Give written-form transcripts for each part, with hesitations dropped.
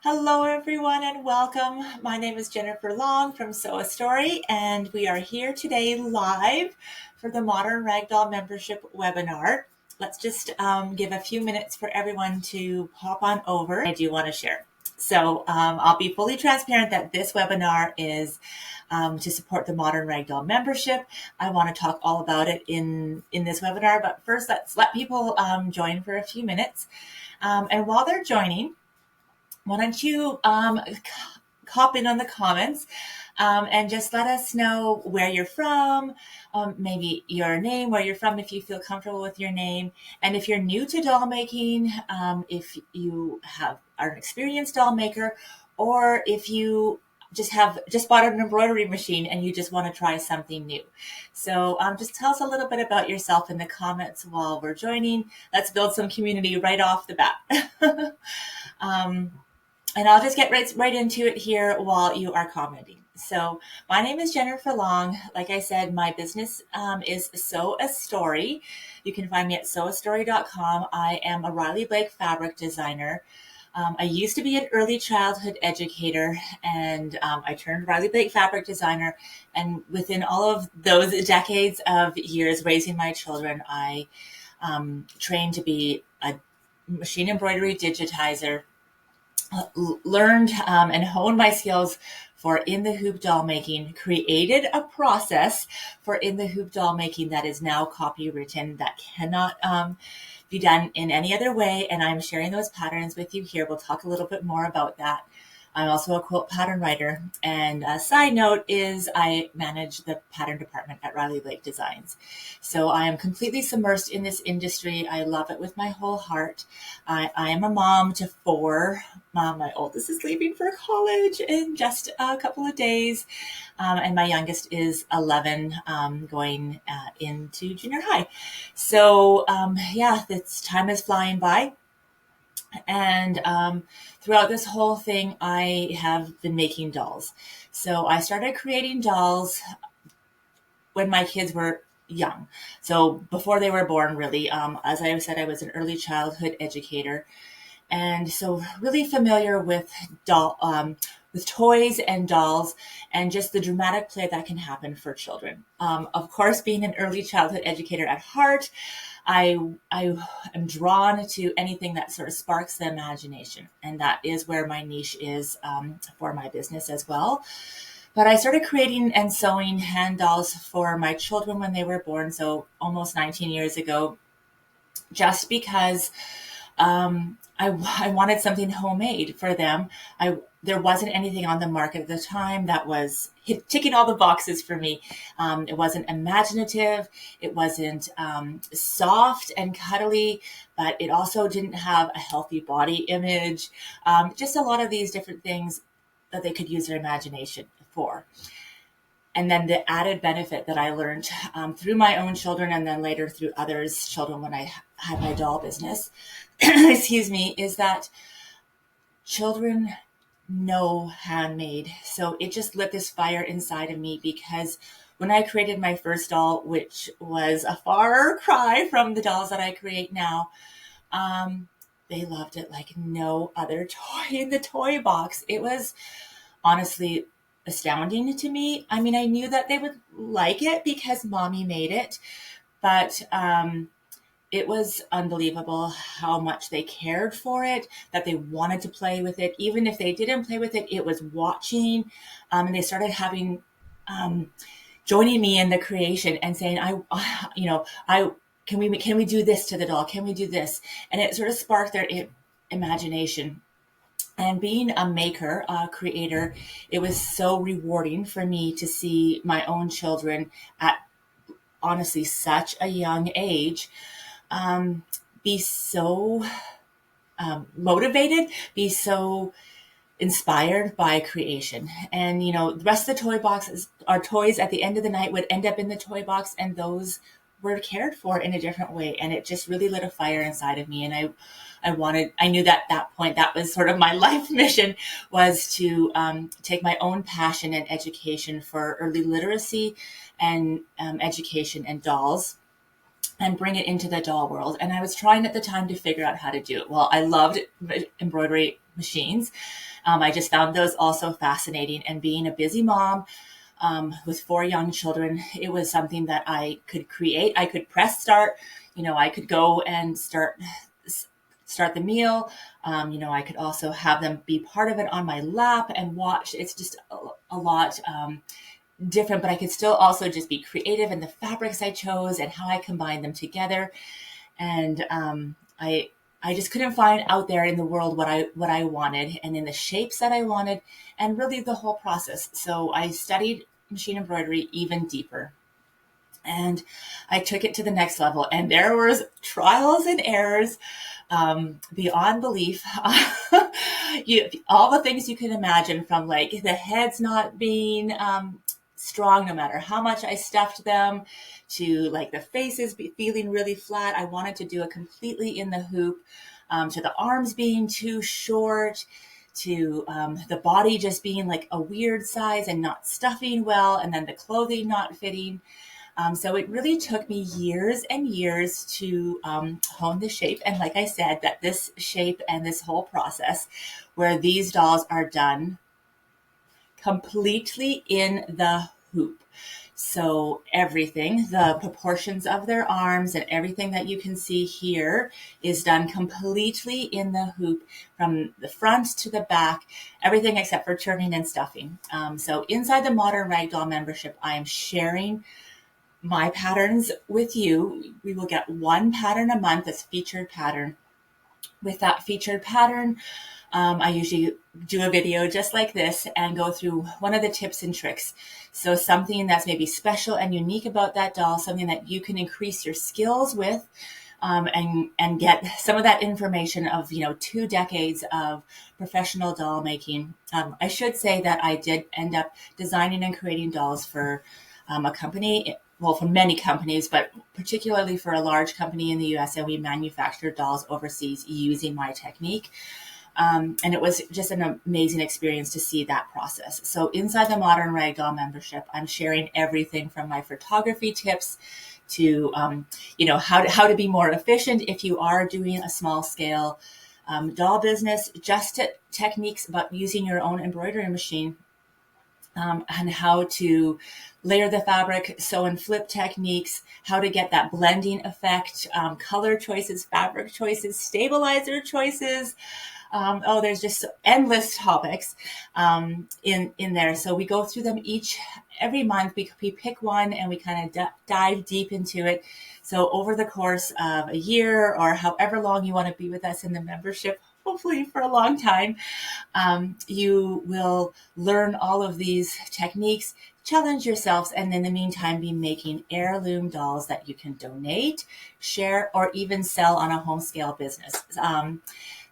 Hello, everyone, and welcome. My name is Jennifer Long from Sew a Story, and we are here today live for the Modern Ragdoll Membership webinar. Let's just give a few minutes for everyone to hop on over. I do want to share. So I'll be fully transparent that this webinar is to support the Modern Ragdoll membership. I want to talk all about it in this webinar, but first let's let people join for a few minutes. And while they're joining, why don't you hop in on the comments and just let us know where you're from, maybe your name, where you're from, if you feel comfortable with your name. And if you're new to doll making, if you are an experienced doll maker, or if you just bought an embroidery machine and you just want to try something new. So just tell us a little bit about yourself in the comments while we're joining. Let's build some community right off the bat. And I'll just get right into it here while you are commenting. So my name is Jennifer Long. Like I said, my business is Sew a Story. You can find me at sewastory.com. I am a Riley Blake fabric designer. I used to be an early childhood educator, and I turned Riley Blake fabric designer. And within all of those decades of years raising my children, I trained to be a machine embroidery digitizer, learned and honed my skills for in the hoop doll making, created a process for in the hoop doll making that is now copywritten, that cannot be done in any other way. And I'm sharing those patterns with you here. We'll talk a little bit more about that. I'm also a quilt pattern writer. And a side note is I manage the pattern department at Riley Blake Designs. So I am completely submersed in this industry. I love it with my whole heart. I am a mom to four. My oldest is leaving for college in just a couple of days. And my youngest is 11, going into junior high. So this time is flying by. And throughout this whole thing, I have been making dolls. So I started creating dolls when my kids were young. So before they were born, really. As I said, I was an early childhood educator. And so really familiar with with toys and dolls and just the dramatic play that can happen for children. Of course, being an early childhood educator at heart, I am drawn to anything that sort of sparks the imagination. And that is where my niche is for my business as well. But I started creating and sewing hand dolls for my children when they were born, so almost 19 years ago, just because I wanted something homemade for them. There wasn't anything on the market at the time that was ticking all the boxes for me. It wasn't imaginative. It wasn't soft and cuddly, but it also didn't have a healthy body image. Just a lot of these different things that they could use their imagination for. And then the added benefit that I learned through my own children and then later through others' children when I had my doll business, excuse me, is that children know handmade. So it just lit this fire inside of me, because when I created my first doll, which was a far cry from the dolls that I create now, they loved it like no other toy in the toy box. It was honestly astounding to me. I mean, I knew that they would like it because mommy made it, but it was unbelievable how much they cared for it, that they wanted to play with it. Even if they didn't play with it, it was watching. And they started having, joining me in the creation and saying, can we do this to the doll? Can we do this? And it sort of sparked their imagination. And being a maker, a creator, it was so rewarding for me to see my own children at honestly such a young age be so motivated, be so inspired by creation. And, the rest of the toy boxes, our toys at the end of the night would end up in the toy box, and those were cared for in a different way. And it just really lit a fire inside of me. And I knew that at that point, that was sort of my life mission, was to take my own passion and education for early literacy and education and dolls, and bring it into the doll world. And I was trying at the time to figure out how to do it. Well, I loved embroidery machines. I just found those also fascinating. And being a busy mom with 4 young children, it was something that I could create. I could press start. I could go and start the meal. I could also have them be part of it on my lap and watch. It's just a lot different, but I could still also just be creative in the fabrics I chose and how I combine them together. And I just couldn't find out there in the world what I wanted and in the shapes that I wanted and really the whole process. So I studied machine embroidery even deeper. And I took it to the next level. And there was trials and errors beyond belief. All the things you can imagine, from like the heads not being strong no matter how much I stuffed them, to like the faces feeling really flat. I wanted to do it completely in the hoop, to the arms being too short, to the body just being like a weird size and not stuffing well, and then the clothing not fitting. So it really took me years and years to hone the shape. And like I said, that this shape and this whole process where these dolls are done completely in the hoop. So everything, the proportions of their arms and everything that you can see here is done completely in the hoop, from the front to the back, everything except for turning and stuffing. So inside the Modern Ragdoll membership, I am sharing my patterns with you. We will get 1 pattern a month as featured pattern. With that featured pattern, I usually do a video just like this and go through one of the tips and tricks. So something that's maybe special and unique about that doll, something that you can increase your skills with, and get some of that information of 2 decades of professional doll making. I should say that I did end up designing and creating dolls for a company. Well, for many companies, but particularly for a large company in the US, and we manufacture dolls overseas using my technique. And it was just an amazing experience to see that process. So inside the Modern Ragdoll membership, I'm sharing everything from my photography tips to, how to be more efficient if you are doing a small scale doll business, just to techniques about using your own embroidery machine, and how to layer the fabric, sew and flip techniques, how to get that blending effect, color choices, fabric choices, stabilizer choices. There's just endless topics in there. So we go through them every month. We pick one and we kind of dive deep into it. So over the course of a year, or however long you want to be with us in the membership, hopefully for a long time, you will learn all of these techniques, challenge yourselves, and in the meantime be making heirloom dolls that you can donate, share, or even sell on a home scale business.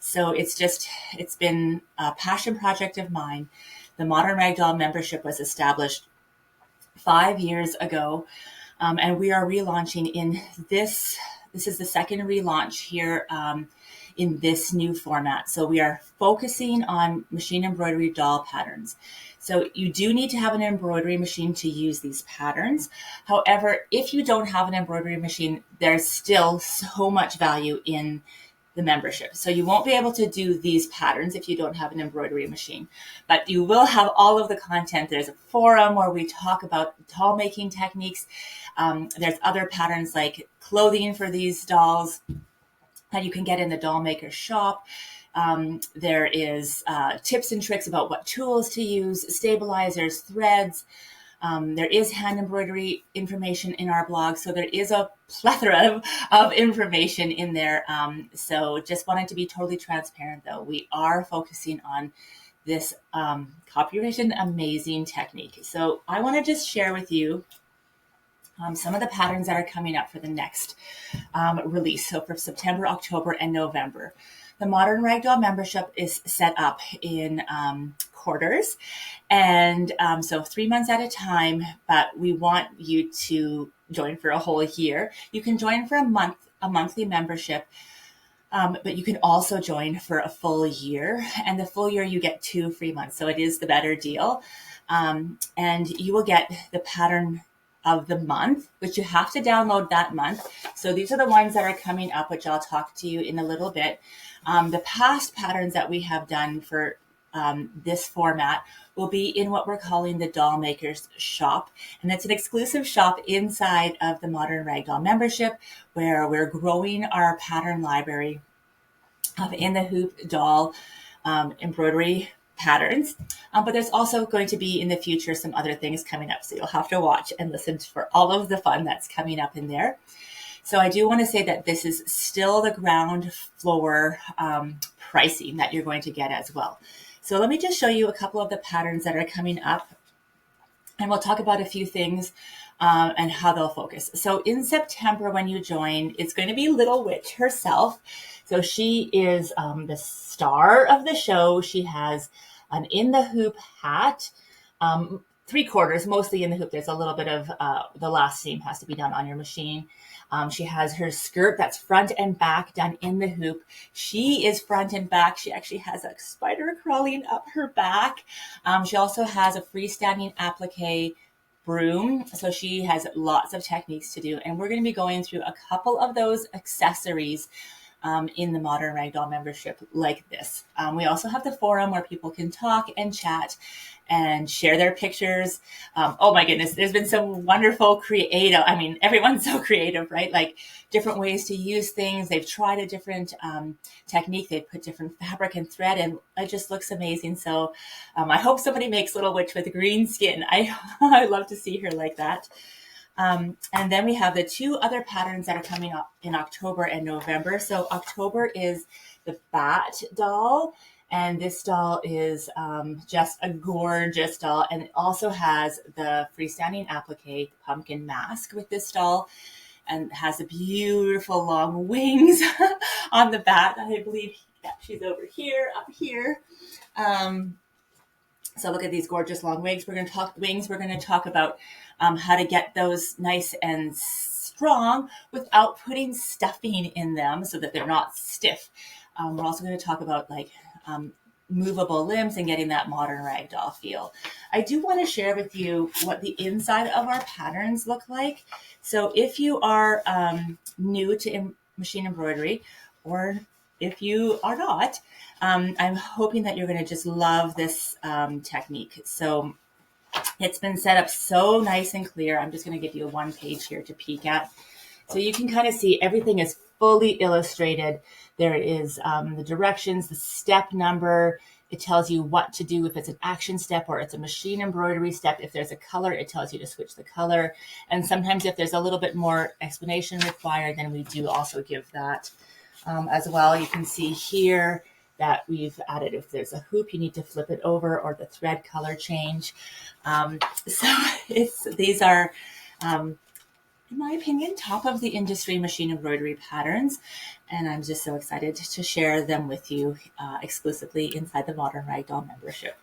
So it's been a passion project of mine. The Modern Ragdoll membership was established 5 years ago, and we are relaunching in this. This is the second relaunch here in this new format. So we are focusing on machine embroidery doll patterns. So you do need to have an embroidery machine to use these patterns. However, if you don't have an embroidery machine, there's still so much value in the membership. So you won't be able to do these patterns if you don't have an embroidery machine, but you will have all of the content. There's a forum where we talk about doll making techniques. There's other patterns like clothing for these dolls that you can get in the doll maker shop. There is tips and tricks about what tools to use, stabilizers, threads. There is hand embroidery information in our blog. So there is a plethora of information in there. So just wanted to be totally transparent, though. We are focusing on this copywritten amazing technique. So I want to just share with you some of the patterns that are coming up for the next release. So for September, October, and November. The Modern Ragdoll membership is set up in quarters, and so 3 months at a time, but we want you to join for a whole year. You can join for a monthly membership, but you can also join for a full year, and the full year you get 2 free months. So it is the better deal. And you will get the pattern of the month, which you have to download that month. So these are the ones that are coming up, which I'll talk to you in a little bit. The past patterns that we have done for this format will be in what we're calling the Doll Makers Shop. And it's an exclusive shop inside of the Modern Ragdoll membership where we're growing our pattern library of in the hoop doll embroidery patterns. But there's also going to be in the future some other things coming up. So you'll have to watch and listen for all of the fun that's coming up in there. So I do want to say that this is still the ground floor pricing that you're going to get as well. So let me just show you a couple of the patterns that are coming up, and we'll talk about a few things and how they'll focus. So in September, when you join, it's going to be Little Witch herself. So she is the star of the show. She has an in the hoop hat, 3/4, mostly in the hoop. There's a little bit of the last seam has to be done on your machine. She has her skirt that's front and back done in the hoop. She is front and back. She actually has a spider crawling up her back. She also has a freestanding applique broom. So she has lots of techniques to do. And we're going to be going through a couple of those accessories in the Modern Ragdoll membership like this. We also have the forum where people can talk and chat and share their pictures. Oh my goodness, there's been some wonderful creative. I mean, everyone's so creative, right? Like different ways to use things. They've tried a different technique. They've put different fabric and thread, and it just looks amazing. So I hope somebody makes Little Witch with green skin. I love to see her like that. And then we have the two other patterns that are coming up in October and November. So October is the Bat doll. And this doll is just a gorgeous doll. And it also has the freestanding applique pumpkin mask with this doll. And has the beautiful long wings on the bat. I believe she's over here, up here. So look at these gorgeous long wings. We're going to talk about how to get those nice and strong without putting stuffing in them so that they're not stiff. We're also going to talk about movable limbs and getting that modern ragdoll feel. I do want to share with you what the inside of our patterns look like. So if you are new to machine embroidery, or if you are not, I'm hoping that you're going to just love this technique. So it's been set up so nice and clear. I'm just going to give you one page here to peek at. So you can kind of see everything is fully illustrated. There is the directions, the step number. It tells you what to do if it's an action step or it's a machine embroidery step. If there's a color, it tells you to switch the color. And sometimes if there's a little bit more explanation required, then we do also give that as well. You can see here that we've added, if there's a hoop, you need to flip it over, or the thread color change. So these are, in my opinion, top of the industry machine embroidery patterns. And I'm just so excited to share them with you exclusively inside the Modern Ragdoll membership.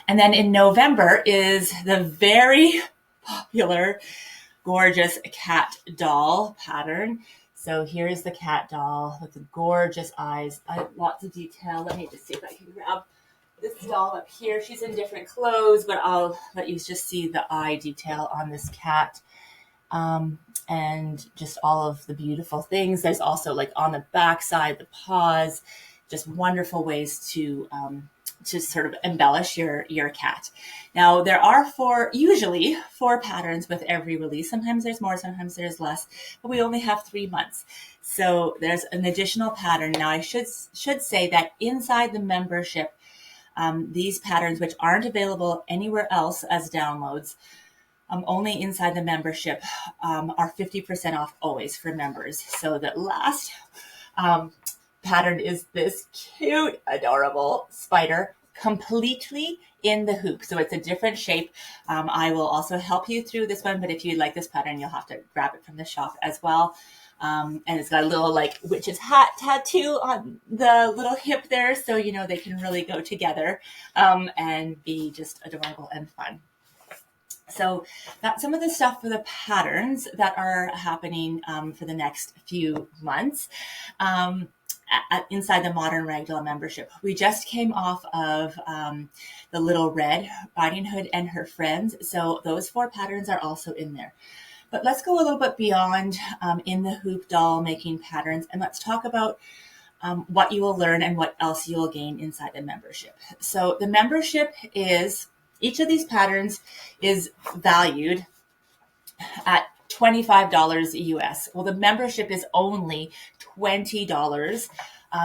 And then in November is the very popular, gorgeous cat doll pattern. So here's the cat doll with the gorgeous eyes. Lots of detail. Let me just see if I can grab this doll up here. She's in different clothes, but I'll let you just see the eye detail on this cat. And just all of the beautiful things. There's also like on the back side, the paws, just wonderful ways to sort of embellish your cat. Now there are usually four patterns with every release. Sometimes there's more, sometimes there's less, but we only have 3 months. So there's an additional pattern. Now I should say that inside the membership, these patterns, which aren't available anywhere else as downloads, only inside the membership, are 50% off always for members. So the last pattern is this cute, adorable spider completely in the hoop. So it's a different shape. I will also help you through this one, but if you like this pattern, you'll have to grab it from the shop as well. And it's got a little like witch's hat tattoo on the little hip there. So, you know, they can really go together and be just adorable and fun. So that's some of the stuff for the patterns that are happening for the next few months. inside the Modern Ragdoll membership. We just came off of the Little Red Riding Hood and her friends. So those 4 patterns are also in there. But let's go a little bit beyond in the hoop doll making patterns, and let's talk about what you will learn and what else you will gain inside the membership. So the membership is, each of these patterns is valued at $25 US. Well, the membership is only $20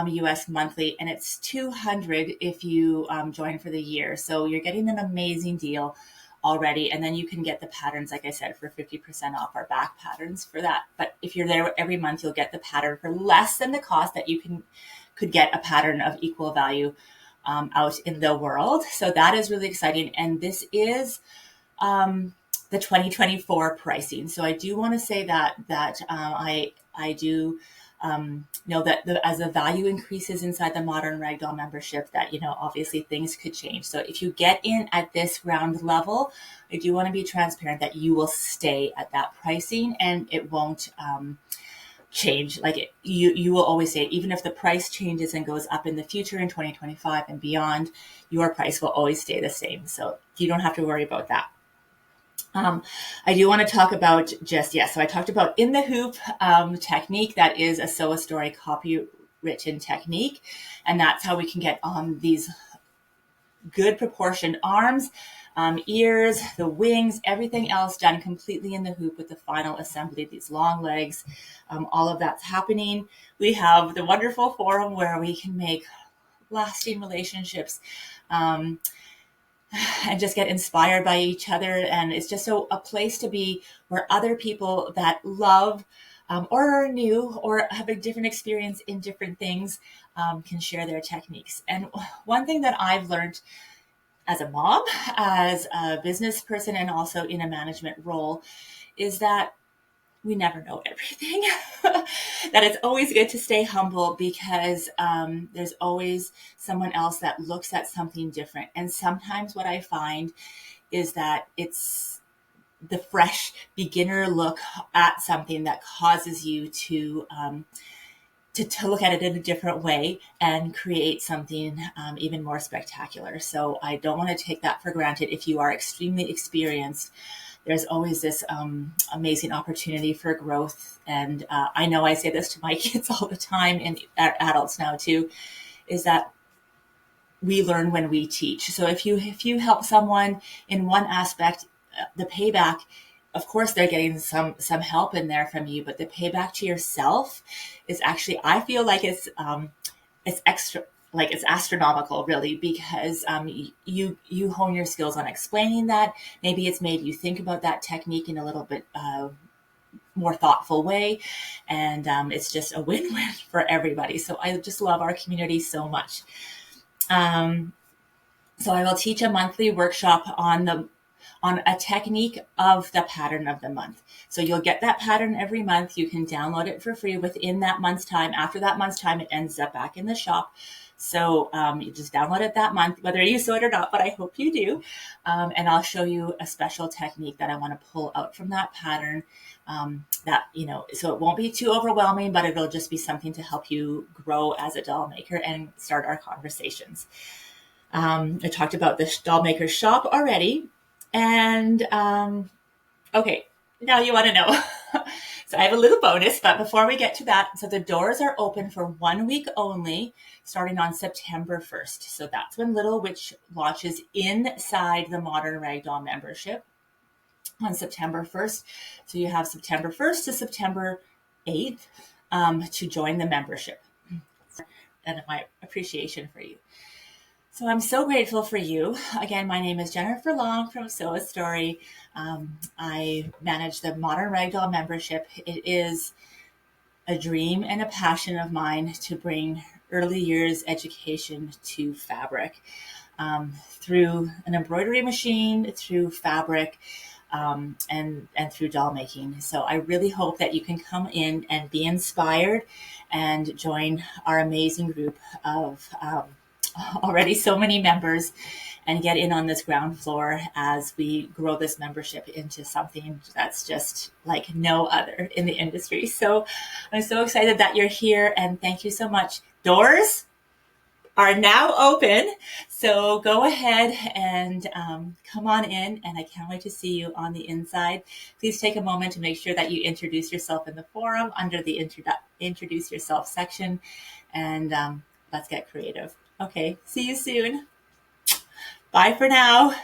US monthly, and it's $200 if you join for the year. So you're getting an amazing deal already. And then you can get the patterns, like I said, for 50% off our back patterns for that. But if you're there every month, you'll get the pattern for less than the cost that you could get a pattern of equal value out in the world. So that is really exciting. And this is the 2024 pricing. So I do want to say that I do know that as the value increases inside the Modern Ragdoll membership, that, obviously things could change. So if you get in at this ground level, I do want to be transparent that you will stay at that pricing and it won't change. Like you will always say, even if the price changes and goes up in the future in 2025 and beyond, your price will always stay the same. So you don't have to worry about that. I do want to talk about so I talked about in the hoop technique. That is a Sew a Story copywritten technique. And that's how we can get on these good proportioned arms, ears, the wings, everything else done completely in the hoop with the final assembly, these long legs. All of that's happening. We have the wonderful forum where we can make lasting relationships. And just get inspired by each other. And it's just a place to be where other people that love or are new or have a different experience in different things can share their techniques. And one thing that I've learned as a mom, as a business person, and also in a management role is that we never know everything. That it's always good to stay humble because there's always someone else that looks at something different. And sometimes what I find is that it's the fresh beginner look at something that causes you to look at it in a different way and create something even more spectacular. So I don't want to take that for granted. If you are extremely experienced, there's always this amazing opportunity for growth. And I know I say this to my kids all the time, and adults now too, is that we learn when we teach. So if you help someone in one aspect, the payback, of course, they're getting some help in there from you, but the payback to yourself is actually, I feel like it's extra. Like it's astronomical, really, because you hone your skills on explaining that. Maybe it's made you think about that technique in a little bit more thoughtful way, and it's just a win-win for everybody. So I just love our community so much. So I will teach a monthly workshop on a technique of the pattern of the month. So you'll get that pattern every month. You can download it for free within that month's time. After that month's time, it ends up back in the shop. So you just download it that month, whether you sew it or not, but I hope you do. And I'll show you a special technique that I want to pull out from that pattern so it won't be too overwhelming, but it'll just be something to help you grow as a doll maker and start our conversations. I talked about the doll maker shop already. And okay, now you want to know. So I have a little bonus, but before we get to that, so the doors are open for 1 week only, starting on September 1st. So that's when Little Witch launches inside the Modern Ragdoll membership on September 1st. So you have September 1st to September 8th to join the membership. And my appreciation for you. So I'm so grateful for you. Again, my name is Jennifer Long from Sew a Story. I manage the Modern Ragdoll membership. It is a dream and a passion of mine to bring early years education to fabric through an embroidery machine, through fabric, and through doll making. So I really hope that you can come in and be inspired and join our amazing group of already so many members and get in on this ground floor as we grow this membership into something that's just like no other in the industry. So I'm so excited that you're here, and thank you so much. doors are now open. So go ahead and come on in, and I can't wait to see you on the inside. Please take a moment to make sure that you introduce yourself in the forum under the introduce yourself section, and let's get creative. Okay, see you soon. Bye for now.